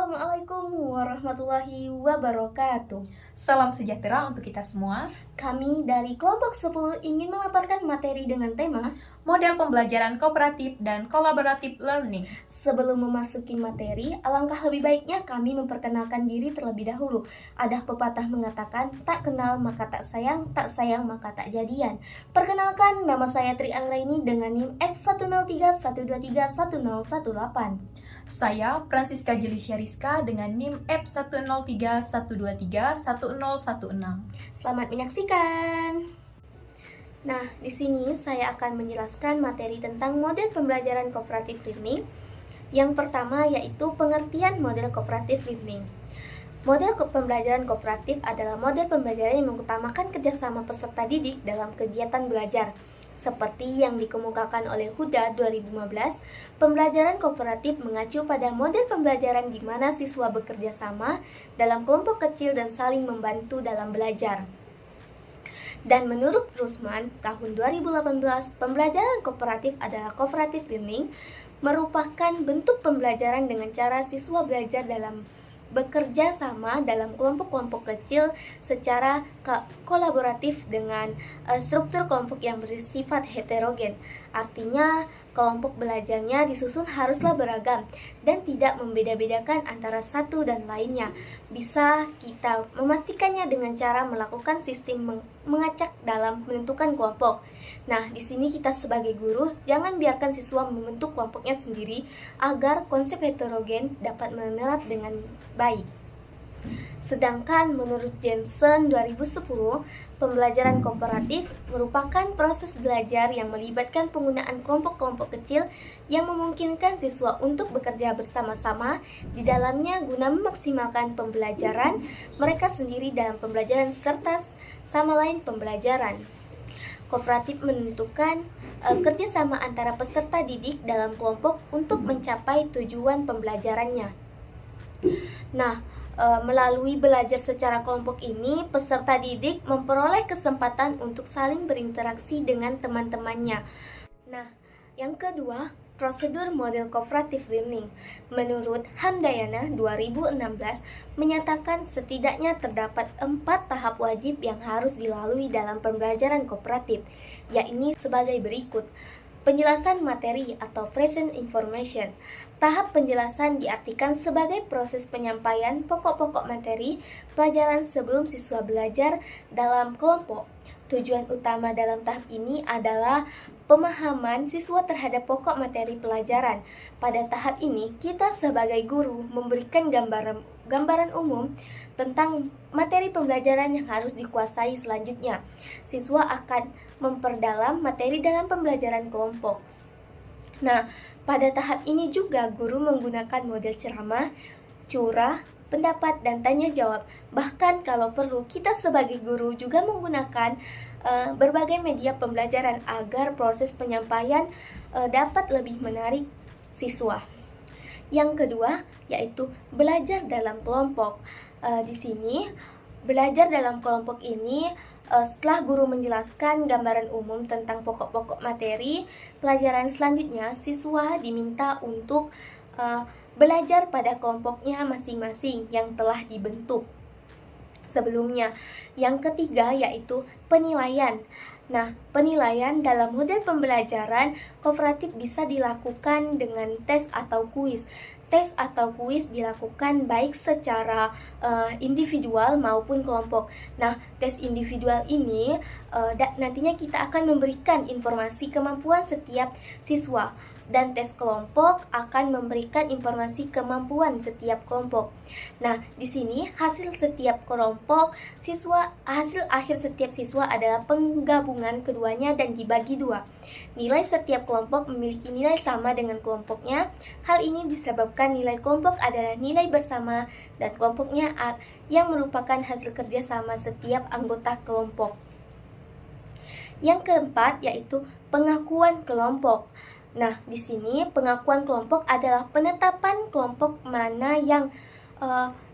Assalamualaikum warahmatullahi wabarakatuh. Salam sejahtera untuk kita semua. Kami dari kelompok 10 ingin memaparkan materi dengan tema Model pembelajaran kooperatif dan collaborative learning. Sebelum memasuki materi, alangkah lebih baiknya kami memperkenalkan diri terlebih dahulu. Ada pepatah mengatakan, tak kenal maka tak sayang maka tak jadian. Perkenalkan, nama saya Tri Anggraini dengan NIM F103123118. Saya Francisca Jelisya Rizka dengan NIM F10312311016. Selamat menyaksikan. Nah, di sini saya akan menjelaskan materi tentang model pembelajaran cooperative learning. Yang pertama yaitu pengertian model cooperative learning. Model pembelajaran kooperatif adalah model pembelajaran yang mengutamakan kerjasama peserta didik dalam kegiatan belajar. Seperti yang dikemukakan oleh Huda 2015, pembelajaran kooperatif mengacu pada model pembelajaran di mana siswa bekerja sama dalam kelompok kecil dan saling membantu dalam belajar. Dan menurut Rusman, tahun 2018, pembelajaran kooperatif adalah cooperative learning, merupakan bentuk pembelajaran dengan cara siswa belajar dalam bekerja sama dalam kelompok-kelompok kecil secara kolaboratif dengan struktur kelompok yang bersifat heterogen. Artinya, kelompok belajarnya disusun haruslah beragam dan tidak membeda-bedakan antara satu dan lainnya. Bisa kita memastikannya dengan cara melakukan sistem mengacak dalam menentukan kelompok. Nah, di sini kita sebagai guru jangan biarkan siswa membentuk kelompoknya sendiri agar konsep heterogen dapat menerap dengan baik. Sedangkan menurut Jensen 2010, pembelajaran kooperatif merupakan proses belajar yang melibatkan penggunaan kelompok-kelompok kecil yang memungkinkan siswa untuk bekerja bersama-sama di dalamnya guna memaksimalkan pembelajaran mereka sendiri dalam pembelajaran serta sama lain pembelajaran. Kooperatif menentukan kerjasama antara peserta didik dalam kelompok untuk mencapai tujuan pembelajarannya. Nah, melalui belajar secara kelompok ini, peserta didik memperoleh kesempatan untuk saling berinteraksi dengan teman-temannya. Nah, yang kedua, prosedur model cooperative learning. Menurut Hamdayana 2016 menyatakan setidaknya terdapat 4 tahap wajib yang harus dilalui dalam pembelajaran kooperatif, yakni sebagai berikut. Penjelasan materi atau present information. Tahap penjelasan diartikan sebagai proses penyampaian pokok-pokok materi pelajaran sebelum siswa belajar dalam kelompok. Tujuan utama dalam tahap ini adalah pemahaman siswa terhadap pokok materi pelajaran. Pada tahap ini, kita sebagai guru memberikan gambaran umum tentang materi pembelajaran yang harus dikuasai selanjutnya. Siswa akan memperdalam materi dalam pembelajaran kelompok. Nah, pada tahap ini juga guru menggunakan model ceramah, curah, pendapat, dan tanya jawab. Bahkan kalau perlu, kita sebagai guru juga menggunakan berbagai media pembelajaran agar proses penyampaian dapat lebih menarik siswa. Yang kedua, yaitu belajar dalam kelompok. Di sini, belajar dalam kelompok ini setelah guru menjelaskan gambaran umum tentang pokok-pokok materi pelajaran selanjutnya, siswa diminta untuk belajar pada kelompoknya masing-masing yang telah dibentuk sebelumnya. Yang ketiga yaitu penilaian. Nah, penilaian dalam model pembelajaran kooperatif bisa dilakukan dengan tes atau kuis. Tes atau kuis dilakukan baik secara individual maupun kelompok. Nah, tes individual ini nantinya kita akan memberikan informasi kemampuan setiap siswa, dan tes kelompok akan memberikan informasi kemampuan setiap kelompok. Nah, di sini hasil akhir setiap siswa adalah penggabungan keduanya dan dibagi dua. Nilai setiap kelompok memiliki nilai sama dengan kelompoknya. Hal ini disebabkan nilai kelompok adalah nilai bersama dan kelompoknya yang merupakan hasil kerja sama setiap anggota kelompok. Yang keempat yaitu pengakuan kelompok. Nah, di sini pengakuan kelompok adalah penetapan kelompok mana yang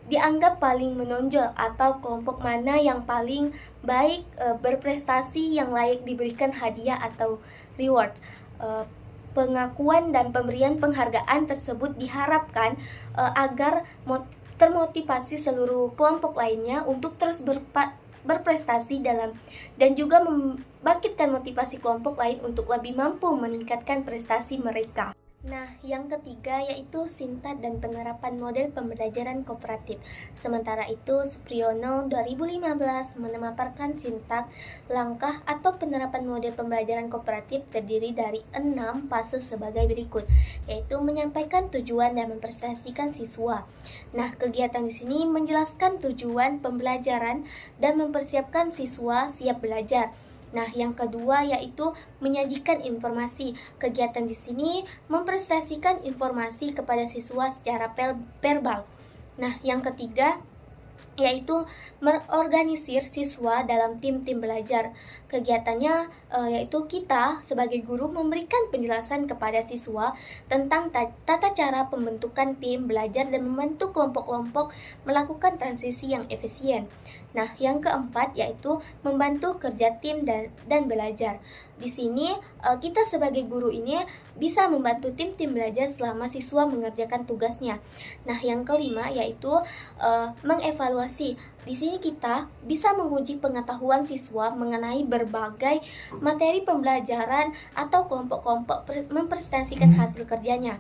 dianggap paling menonjol atau kelompok mana yang paling baik berprestasi yang layak diberikan hadiah atau reward. Pengakuan dan pemberian penghargaan tersebut diharapkan agar termotivasi seluruh kelompok lainnya untuk terus berprestasi dan juga membangkitkan motivasi kelompok lain untuk lebih mampu meningkatkan prestasi mereka. Nah, yang ketiga yaitu sintak dan penerapan model pembelajaran kooperatif. Sementara itu, Supriyono 2015 memaparkan sintak langkah atau penerapan model pembelajaran kooperatif terdiri dari 6 fase sebagai berikut, yaitu menyampaikan tujuan dan mempresentasikan siswa. Nah, kegiatan di sini menjelaskan tujuan pembelajaran dan mempersiapkan siswa siap belajar. Nah, yang kedua yaitu menyajikan informasi. Kegiatan di sini mempresentasikan informasi kepada siswa secara verbal. Nah, yang ketiga yaitu mengorganisir siswa dalam tim-tim belajar. Kegiatannya yaitu kita sebagai guru memberikan penjelasan kepada siswa tentang tata cara pembentukan tim belajar dan membentuk kelompok-kelompok melakukan transisi yang efisien. Nah, yang keempat yaitu membantu kerja tim dan belajar. Di sini kita sebagai guru ini bisa membantu tim-tim belajar selama siswa mengerjakan tugasnya. Nah, yang kelima yaitu mengevaluasi. Di sini kita bisa menguji pengetahuan siswa mengenai berbagai materi pembelajaran atau kelompok-kelompok mempresentasikan hasil kerjanya.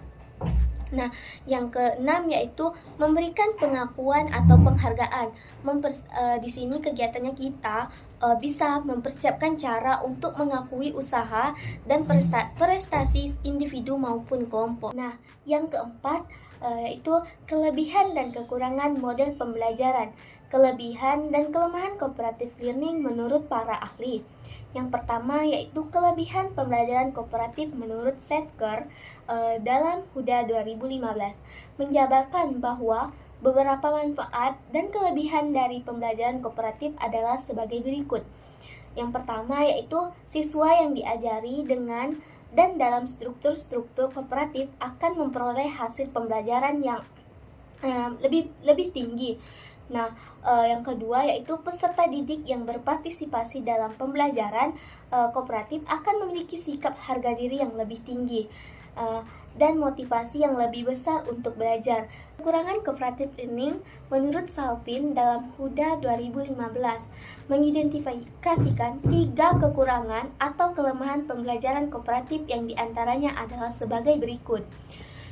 Nah, yang keenam yaitu memberikan pengakuan atau penghargaan. Di sini kegiatannya kita bisa mempersiapkan cara untuk mengakui usaha dan prestasi individu maupun kelompok. Nah, yang keempat yaitu kelebihan dan kekurangan model pembelajaran. Kelebihan dan kelemahan cooperative learning menurut para ahli. Yang pertama yaitu kelebihan pembelajaran kooperatif menurut Setker dalam Huda 2015 menjabarkan bahwa beberapa manfaat dan kelebihan dari pembelajaran kooperatif adalah sebagai berikut. Yang pertama yaitu siswa yang diajari dengan dan dalam struktur-struktur kooperatif akan memperoleh hasil pembelajaran yang lebih tinggi. Nah, yang kedua yaitu peserta didik yang berpartisipasi dalam pembelajaran kooperatif akan memiliki sikap harga diri yang lebih tinggi dan motivasi yang lebih besar untuk belajar. Kekurangan cooperative learning menurut Salpin dalam Huda 2015 mengidentifikasikan 3 kekurangan atau kelemahan pembelajaran kooperatif yang diantaranya adalah sebagai berikut.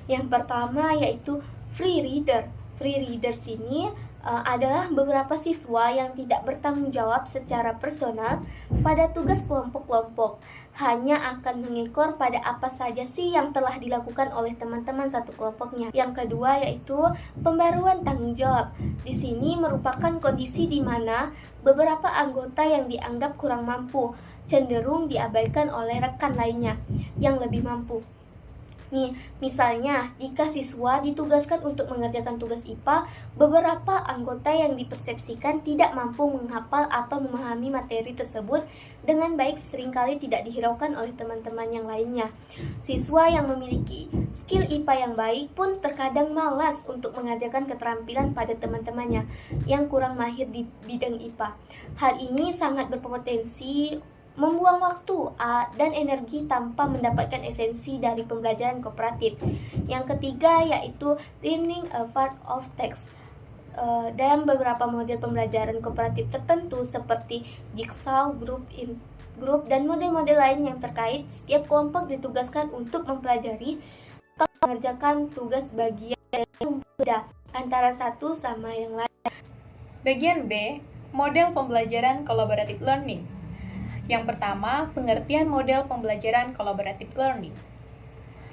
Yang pertama yaitu free reader. Free readers ini adalah beberapa siswa yang tidak bertanggung jawab secara personal pada tugas kelompok-kelompok, hanya akan mengekor pada apa saja sih yang telah dilakukan oleh teman-teman satu kelompoknya. Yang kedua yaitu pembaruan tanggung jawab. Di sini merupakan kondisi di mana beberapa anggota yang dianggap kurang mampu cenderung diabaikan oleh rekan lainnya yang lebih mampu. Nih, misalnya jika siswa ditugaskan untuk mengerjakan tugas IPA, beberapa anggota yang dipersepsikan tidak mampu menghafal atau memahami materi tersebut dengan baik seringkali tidak dihiraukan oleh teman-teman yang lainnya. Siswa yang memiliki skill IPA yang baik pun terkadang malas untuk mengajarkan keterampilan pada teman-temannya yang kurang mahir di bidang IPA. Hal ini sangat berpotensi membuang waktu dan energi tanpa mendapatkan esensi dari pembelajaran kooperatif. Yang ketiga yaitu learning a part of text. Dalam beberapa model pembelajaran kooperatif tertentu seperti jigsaw, group dan model-model lain yang terkait, setiap kelompok ditugaskan untuk mempelajari atau mengerjakan tugas bagian yang berbeda antara satu sama yang lain. Bagian B, model pembelajaran collaborative learning. Yang pertama, pengertian model pembelajaran collaborative learning.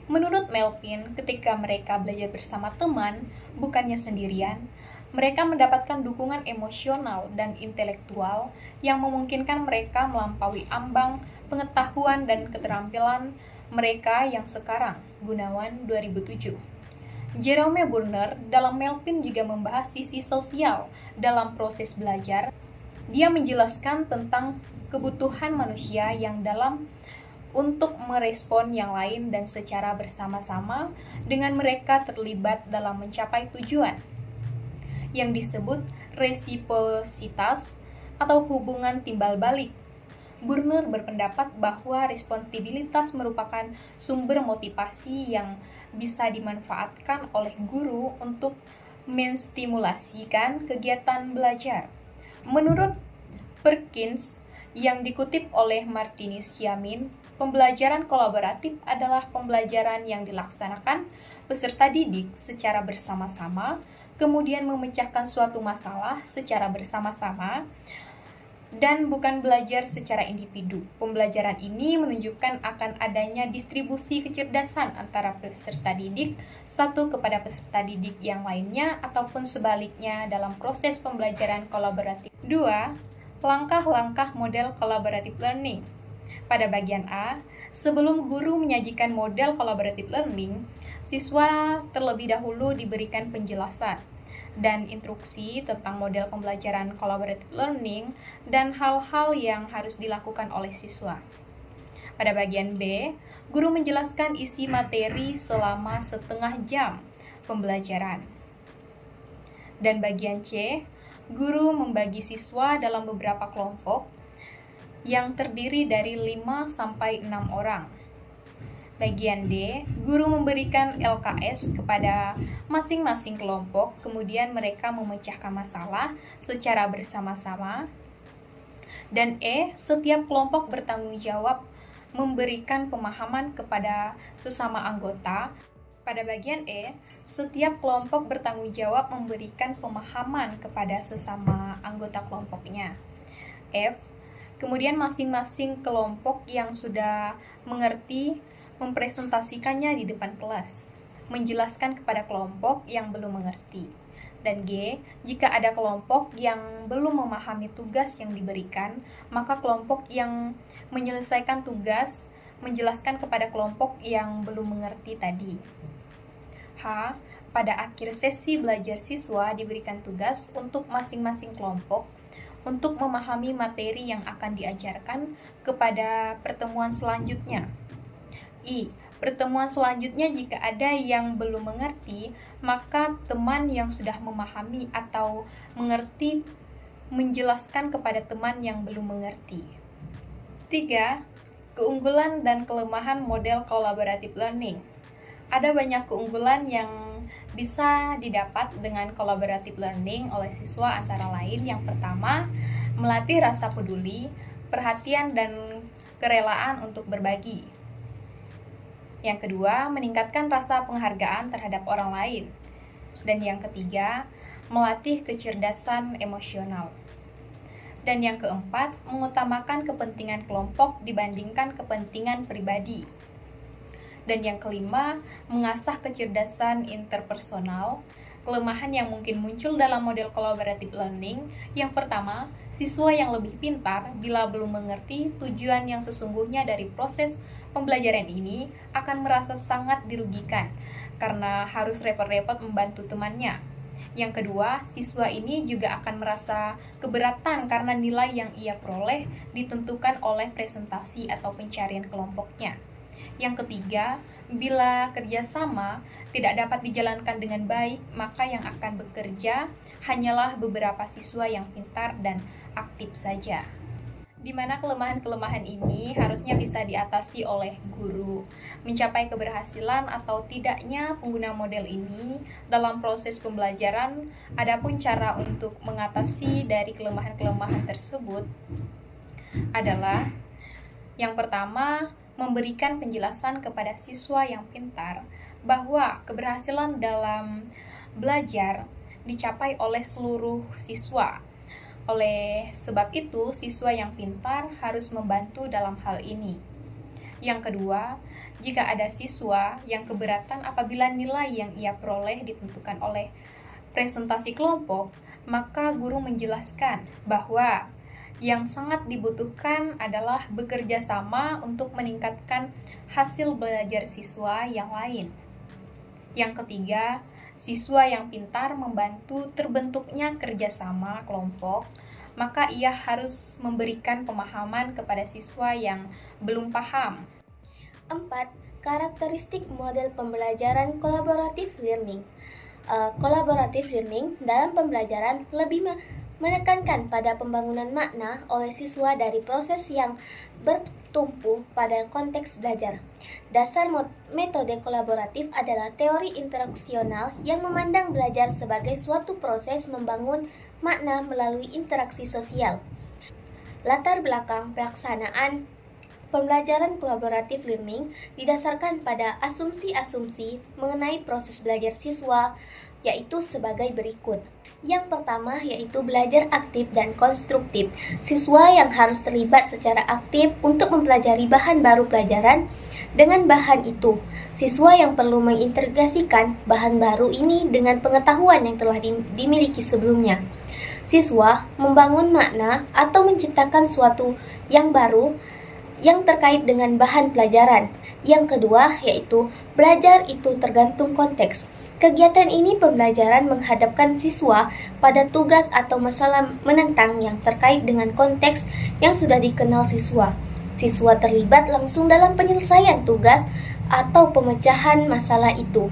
Menurut Melvin, ketika mereka belajar bersama teman, bukannya sendirian, mereka mendapatkan dukungan emosional dan intelektual yang memungkinkan mereka melampaui ambang pengetahuan dan keterampilan mereka yang sekarang. Gunawan 2007. Jerome Burner dalam Melvin juga membahas sisi sosial dalam proses belajar. Dia menjelaskan tentang kebutuhan manusia yang dalam untuk merespon yang lain dan secara bersama-sama dengan mereka terlibat dalam mencapai tujuan yang disebut resiprositas atau hubungan timbal balik. Burner berpendapat bahwa responsibilitas merupakan sumber motivasi yang bisa dimanfaatkan oleh guru untuk menstimulasikan kegiatan belajar. Menurut Perkins, yang dikutip oleh Martinus Yamin, pembelajaran kolaboratif adalah pembelajaran yang dilaksanakan peserta didik secara bersama-sama, kemudian memecahkan suatu masalah secara bersama-sama, dan bukan belajar secara individu. Pembelajaran ini menunjukkan akan adanya distribusi kecerdasan antara peserta didik satu kepada peserta didik yang lainnya ataupun sebaliknya dalam proses pembelajaran kolaboratif. 2. Langkah-langkah model collaborative learning. Pada bagian A, sebelum guru menyajikan model collaborative learning, siswa terlebih dahulu diberikan penjelasan dan instruksi tentang model pembelajaran collaborative learning dan hal-hal yang harus dilakukan oleh siswa. Pada bagian B, guru menjelaskan isi materi selama setengah jam pembelajaran. Dan bagian C, guru membagi siswa dalam beberapa kelompok yang terdiri dari 5-6 orang. Bagian D, guru memberikan LKS kepada masing-masing kelompok, kemudian mereka memecahkan masalah secara bersama-sama. Dan E, setiap kelompok bertanggung jawab memberikan pemahaman kepada sesama anggota. Pada bagian E, setiap kelompok bertanggung jawab memberikan pemahaman kepada sesama anggota kelompoknya. F, kemudian masing-masing kelompok yang sudah mengerti mempresentasikannya di depan kelas, menjelaskan kepada kelompok yang belum mengerti. Dan G, jika ada kelompok yang belum memahami tugas yang diberikan, maka kelompok yang menyelesaikan tugas menjelaskan kepada kelompok yang belum mengerti tadi. H, pada akhir sesi belajar siswa diberikan tugas untuk masing-masing kelompok untuk memahami materi yang akan diajarkan kepada pertemuan selanjutnya. I, pertemuan selanjutnya jika ada yang belum mengerti, maka teman yang sudah memahami atau mengerti menjelaskan kepada teman yang belum mengerti. 3. Keunggulan dan kelemahan model collaborative learning. Ada banyak keunggulan yang bisa didapat dengan collaborative learning oleh siswa, antara lain yang pertama, melatih rasa peduli, perhatian dan kerelaan untuk berbagi. Yang kedua, meningkatkan rasa penghargaan terhadap orang lain. Dan yang ketiga, melatih kecerdasan emosional. Dan yang keempat, mengutamakan kepentingan kelompok dibandingkan kepentingan pribadi. Dan yang kelima, mengasah kecerdasan interpersonal. Kelemahan yang mungkin muncul dalam model collaborative learning, yang pertama, siswa yang lebih pintar bila belum mengerti tujuan yang sesungguhnya dari proses pembelajaran ini akan merasa sangat dirugikan karena harus repot-repot membantu temannya. Yang kedua, siswa ini juga akan merasa keberatan karena nilai yang ia peroleh ditentukan oleh presentasi atau pencarian kelompoknya. Yang ketiga, bila kerjasama tidak dapat dijalankan dengan baik, maka yang akan bekerja hanyalah beberapa siswa yang pintar dan aktif saja. Di mana kelemahan-kelemahan ini harusnya bisa diatasi oleh guru. Mencapai keberhasilan atau tidaknya pengguna model ini dalam proses pembelajaran, adapun cara untuk mengatasi dari kelemahan-kelemahan tersebut adalah yang pertama, memberikan penjelasan kepada siswa yang pintar bahwa keberhasilan dalam belajar dicapai oleh seluruh siswa. Oleh sebab itu, siswa yang pintar harus membantu dalam hal ini. Yang kedua, jika ada siswa yang keberatan apabila nilai yang ia peroleh ditentukan oleh presentasi kelompok, maka guru menjelaskan bahwa yang sangat dibutuhkan adalah bekerja sama untuk meningkatkan hasil belajar siswa yang lain. Yang ketiga, siswa yang pintar membantu terbentuknya kerjasama kelompok, maka ia harus memberikan pemahaman kepada siswa yang belum paham. 4. Karakteristik model pembelajaran collaborative learning. Collaborative learning dalam pembelajaran lebih menekankan pada pembangunan makna oleh siswa dari proses yang bertumpu pada konteks belajar. Dasar metode kolaboratif adalah teori interaksional yang memandang belajar sebagai suatu proses membangun makna melalui interaksi sosial. Latar belakang pelaksanaan pembelajaran collaborative learning didasarkan pada asumsi-asumsi mengenai proses belajar siswa, yaitu sebagai berikut. Yang pertama yaitu belajar aktif dan konstruktif. Siswa yang harus terlibat secara aktif untuk mempelajari bahan baru pelajaran. Dengan bahan itu, siswa yang perlu mengintegrasikan bahan baru ini dengan pengetahuan yang telah dimiliki sebelumnya. Siswa membangun makna atau menciptakan suatu yang baru yang terkait dengan bahan pelajaran. Yang kedua yaitu belajar itu tergantung konteks. Kegiatan ini pembelajaran menghadapkan siswa pada tugas atau masalah menentang yang terkait dengan konteks yang sudah dikenal siswa. Siswa terlibat langsung dalam penyelesaian tugas atau pemecahan masalah itu.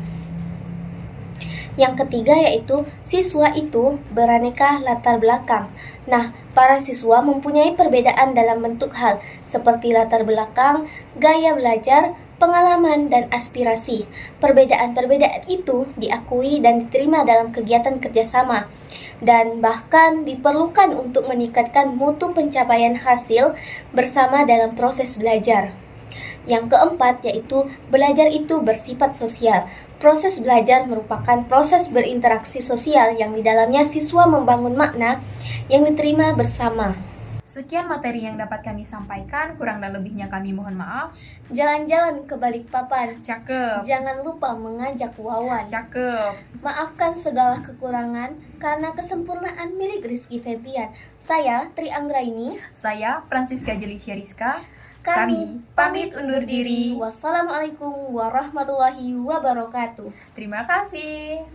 Yang ketiga yaitu siswa itu beraneka latar belakang. Nah, para siswa mempunyai perbedaan dalam bentuk hal seperti latar belakang, gaya belajar, pengalaman, dan aspirasi. Perbedaan-perbedaan itu diakui dan diterima dalam kegiatan kerjasama dan bahkan diperlukan untuk meningkatkan mutu pencapaian hasil bersama dalam proses belajar. Yang keempat yaitu belajar itu bersifat sosial. Proses belajar merupakan proses berinteraksi sosial yang di dalamnya siswa membangun makna yang diterima bersama. Sekian materi yang dapat kami sampaikan, kurang dan lebihnya kami mohon maaf. Jalan-jalan ke Balikpapan. Cakep. Jangan lupa mengajak Wawan. Cakep. Maafkan segala kekurangan karena kesempurnaan milik Rizky Febian. Saya Tri Anggraini. Saya Francisca Jelicia Rizka. Kami pamit undur diri. Wassalamualaikum warahmatullahi wabarakatuh. Terima kasih.